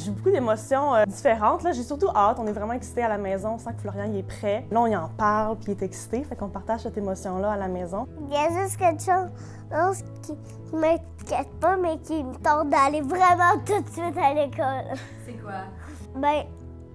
J'ai beaucoup d'émotions différentes. Là, j'ai surtout hâte. On est vraiment excités à la maison. On sent que Florian il est prêt. Là, on y en parle puis il est excité. Fait qu'on partage cette émotion-là à la maison. Il y a juste quelque chose qui m'inquiète pas, mais qui me tente d'aller vraiment tout de suite à l'école. C'est quoi? Ben,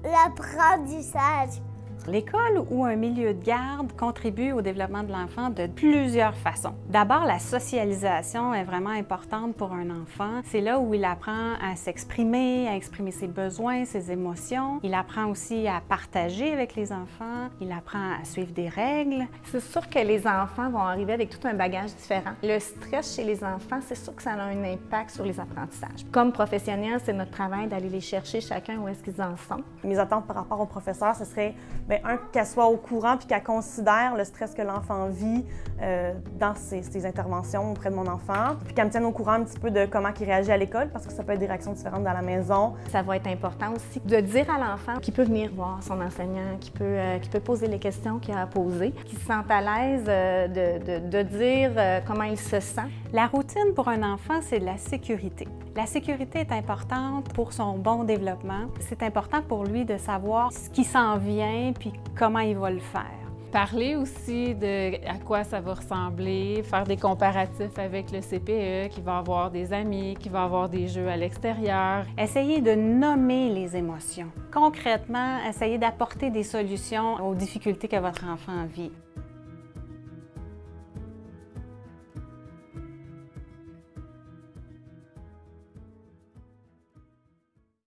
l'apprentissage. L'école ou un milieu de garde contribue au développement de l'enfant de plusieurs façons. D'abord, la socialisation est vraiment importante pour un enfant. C'est là où il apprend à s'exprimer, à exprimer ses besoins, ses émotions. Il apprend aussi à partager avec les enfants. Il apprend à suivre des règles. C'est sûr que les enfants vont arriver avec tout un bagage différent. Le stress chez les enfants, c'est sûr que ça a un impact sur les apprentissages. Comme professionnels, c'est notre travail d'aller les chercher chacun où est-ce qu'ils en sont. Mes attentes par rapport au professeur, ce serait qu'elle soit au courant puis qu'elle considère le stress que l'enfant vit dans ses interventions auprès de mon enfant, puis qu'elle me tienne au courant un petit peu de comment il réagit à l'école, parce que ça peut être des réactions différentes dans la maison. Ça va être important aussi de dire à l'enfant qu'il peut venir voir son enseignant, qu'il peut poser les questions qu'il a à poser, qu'il se sente à l'aise de dire comment il se sent. La routine pour un enfant, c'est de la sécurité. La sécurité est importante pour son bon développement. C'est important pour lui de savoir ce qui s'en vient puis comment il va le faire. Parler aussi de à quoi ça va ressembler, faire des comparatifs avec le CPE, qui va avoir des amis, qui va avoir des jeux à l'extérieur. Essayez de nommer les émotions. Concrètement, essayez d'apporter des solutions aux difficultés que votre enfant vit.